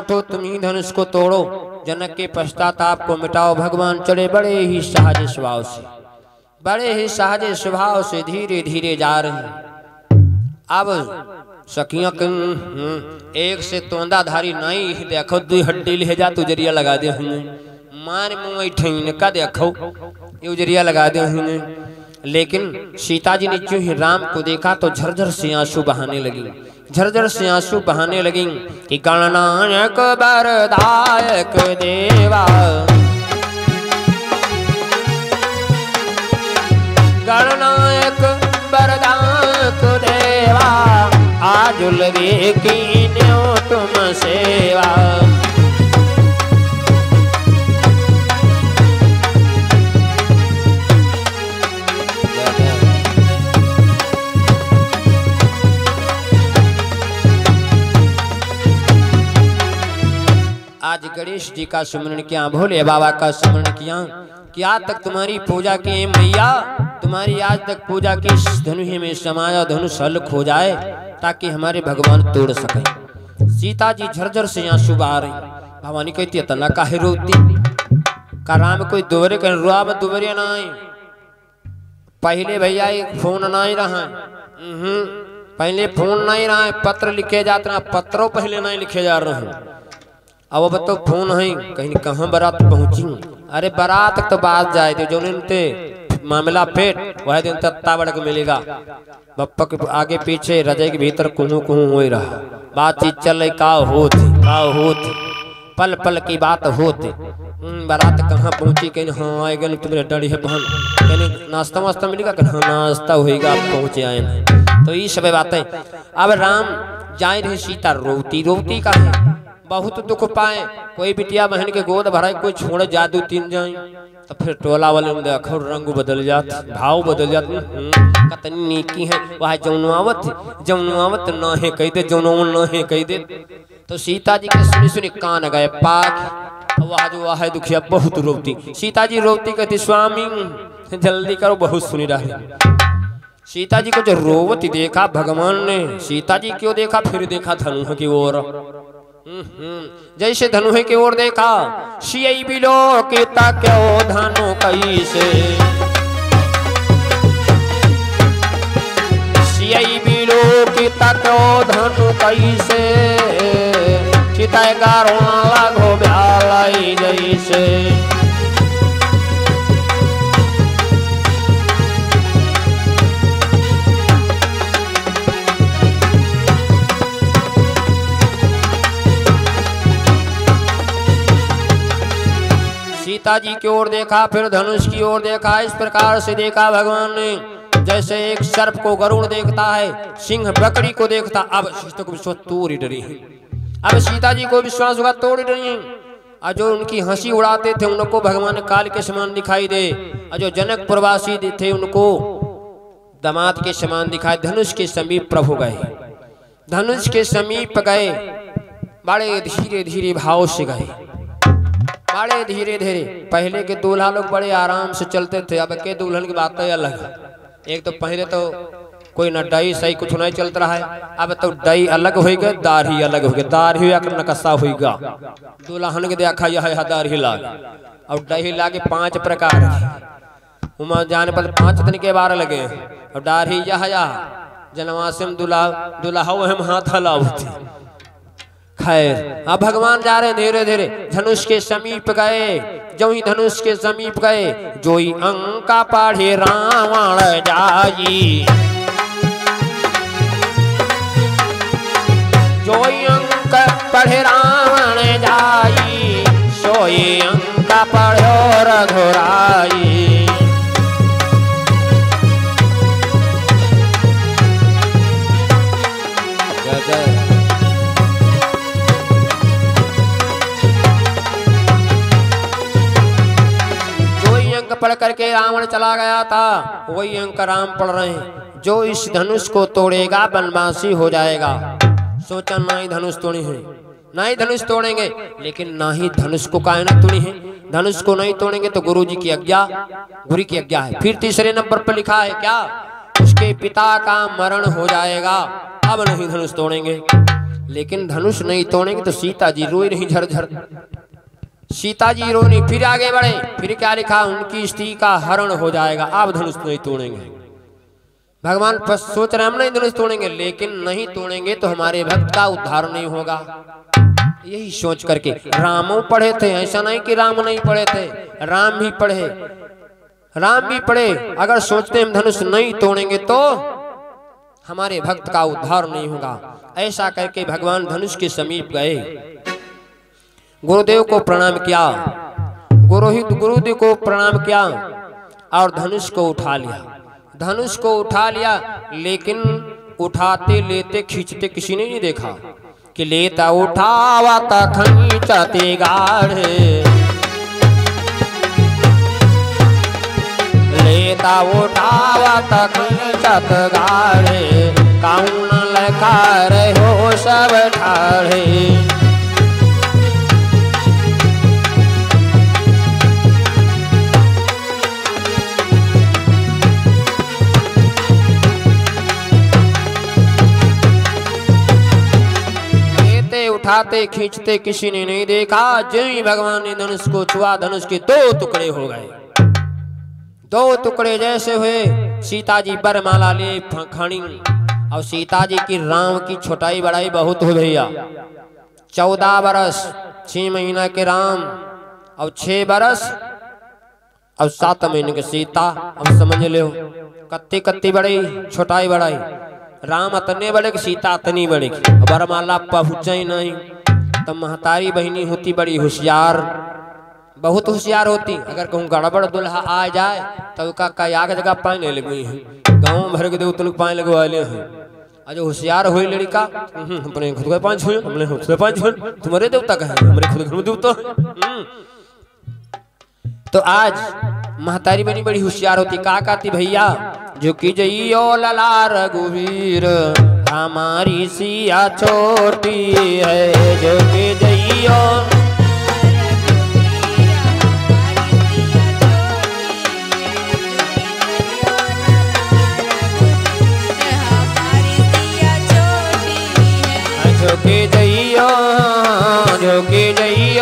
उठो तुम ही धनुष को तोड़ो, जनक के पश्चाताप को मिटाओ। भगवान चढ़े बड़े ही सहज स्वभाव से, बड़े ही सहज स्वभाव से धीरे धीरे जा रहे हैं। अब सखियों एक से तोंदाधारी नहीं देखो, दू हड्डी ले जा तू जरिया लगा दे मार मुँह ठेन का देखो ये उजरिया लगा दे। लेकिन सीता जी ने जो ही राम को देखा तो झरझर से आंसू बहाने लगी, झरझर से आंसू बहाने लगी कि गणनायक वरदायक देवा, गणनायक वरदायक देवा, आज लगे की न्यो तुम सेवा। आज गणेश जी का सुमरण किया, भोले बाबा का सुमरण किया कि आज तक तुम्हारी पूजा की मैया, तुम्हारी आज तक पूजा की धनुष में समाया धनुष हल खो जाए ताकि हमारे भगवान तोड़ सके। सीता जी झरझर से आंसू बहा रही। भवानी कहती है तना काहे रोती, का राम कोई दोबरे कर रुआ में दोबरे ना आए। पहले भैया एक फोन नहीं रहा, पहले फोन नहीं रहा, पत्र लिखे जाते ना, पत्रों पहले नहीं लिखे जा रहे हैं। अब तो फोन है, कहीं कहाँ बारात पहुंची। अरे बारात तक तो बात जाए थे जो मामला पेट वह दिन तत्ता बड़क मिलेगा। बप्पा के आगे पीछे रजाई के भीतर कुहू कुहू हो ही रहा, बातचीत चल रही का होती पल पल की बात होती। बारात कहाँ पहुंची, कहीं हाँ आएगा तुम्हारे डरी है बहन, कहीं नाश्ता वास्ता मिलेगा, कहीं हाँ नाश्ता होएगा, आप पहुंचे आए नहीं। तो ये सब बातें। अब राम जाए रहे, सीता रोती रोती का है, बहुत दुख पाए। कोई बिटिया बहन के गोद भराए, कोई छोड़े जादू तीन जाए तो फिर टोला वाले में देखो रंग बदल जात, भाव बदल जात। कतनी नीकी है वह जमुनावत ना है कह दे, जमुन ना है कह दे। तो सीता जी के सुनी सुनी कान गए पाक, वह जो वह दुखिया बहुत रोती। सीता जी रोती कहती स्वामी जल्दी करो, बहुत सुनी रही। सीता जी को जो रोवती देखा भगवान ने, सीता जी क्यों देखा, फिर देखा धनु की ओर। जैसे धनु की ओर देखा, सियई बिलो के क्यों धनु कैसे, सियई बिलो के क्यों धनु कैसे, चिताए गारो लागो ब्यालाई जैसे। सीता जी की ओर देखा, फिर धनुष की ओर देखा। इस प्रकार से देखा भगवान ने, जैसे एक सर्प को गरुड़ देखता है, सिंह बकरी को देखता। अब सीता को विश्वास तोड़ डरी, अब सीता जी को विश्वास हुआ तोड़ डरी। और जो उनकी हंसी उड़ाते थे उनको भगवान काल के समान दिखाई दे, और जो जनक प्रवासी थे उनको दामाद के समान दिखाई। धनुष के समीप प्रभु गए, धनुष के समीप गए, बड़े धीरे धीरे भाव से गए, बड़े धीरे धीरे। पहले के दूल्हा लोग बड़े आराम से चलते थे, अब के दुल्हन की बात है अलग। एक तो पहले तो कोई न डाई सही कुछ नहीं चलता रहा है, अब तो डाई अलग हो गए, दाढ़ी अलग हो गए, दाढ़ी नकसा होगा। दुल्हन के देखा यह दाढ़ी लाग, और डाही लागे 5 प्रकार उमा जाने पर 5 दिन के बार लगे। और दाढ़ी यह जनवासिम दुल्हा हम हाथ हलावती। खैर अब भगवान जा रहे धीरे धीरे, धनुष के समीप गए। जो ही धनुष के समीप गए, जो ही अंका पढ़े रावण जाई, जो ही अंक पढ़े रावण जाई, सोई अंक पढ़ो रघुराई। पढ़ करके रावण चला गया था, वही अंक राम पढ़ रहे हैं। जो इस धनुष को तोड़ेगा बनवासी हो जाएगा। सोचा ना ही धनुष तोड़ी है, ना ही धनुष तोड़ेंगे, लेकिन ना ही धनुष को काहे ना तोड़ी है। धनुष को नहीं तोड़ेंगे तो गुरु जी की आज्ञा, गुरु की आज्ञा है। फिर तीसरे नंबर पर लिखा है क्या, उसके पिता का मरण हो जाएगा, अब नहीं धनुष तोड़ेंगे। लेकिन धनुष नहीं तोड़ेंगे तो सीता जी रोई नहीं झरझर। सीता जी रोनी, फिर आगे बढ़े, फिर क्या लिखा, उनकी स्त्री का हरण हो जाएगा, आप धनुष नहीं तोड़ेंगे। भगवान सोच रहे हम नहीं धनुष तोड़ेंगे, लेकिन नहीं तोड़ेंगे तो हमारे भक्त का उद्धार नहीं होगा। यही सोच करके रामों पढ़े थे, ऐसा नहीं कि राम नहीं पढ़े थे, राम भी पढ़े, राम भी पढ़े। अगर सोचते हम धनुष नहीं तोड़ेंगे तो हमारे भक्त का उद्धार नहीं होगा। ऐसा करके भगवान धनुष के समीप गए, गुरुदेव को प्रणाम किया, गुरुदेव को प्रणाम किया और धनुष को उठा लिया। धनुष को उठा लिया, लेकिन उठाते लेते खींचते किसी ने नहीं देखा कि लेता उठावा ता खींचते गाढ़े, लेता उठावा ता खींचत गाढ़े, कौन लखा रहो सब ठाढ़े। उठाते खींचते किसी ने नहीं देखा। जो ही भगवान ने धनुष को छुआ, धनुष के दो टुकड़े हो गए। दो टुकड़े जैसे हुए, सीता जी बरमाला ले खड़ी, और सीता जी की राम की छोटाई बड़ाई बहुत हो भैया। 14 बरस 6 महीना के राम और 6 बरस और 7 महीने के सीता। अब समझ लो कत्ती कत्ती बड़ी छोटाई बड़ाई। राम अतने बड़े कि सीता अतनी बड़ी, बरमाला पहुंचा ही नहीं। तब महतारी बहनी होती बड़ी होशियार, बहुत होशियार होती। अगर कहूँ गड़बड़ दुल्हा आ जाए तो का आग जगह पाए नहीं लगी है, गाँव भर के देव पाए लगवाले हैं। अजो होशियार हुई लड़का, अपने खुद के 5 हुए, हमने खुद के 5 हुए, तुम्हारे देवता का है, हमारे खुद घर देवता। तो आज महतारी बनी बड़ी होशियार होती। का कहती भैया, जो कि जइयो लला रघुवीर हमारी सिया छोटी है, जो कि जइयो जो कि जइयो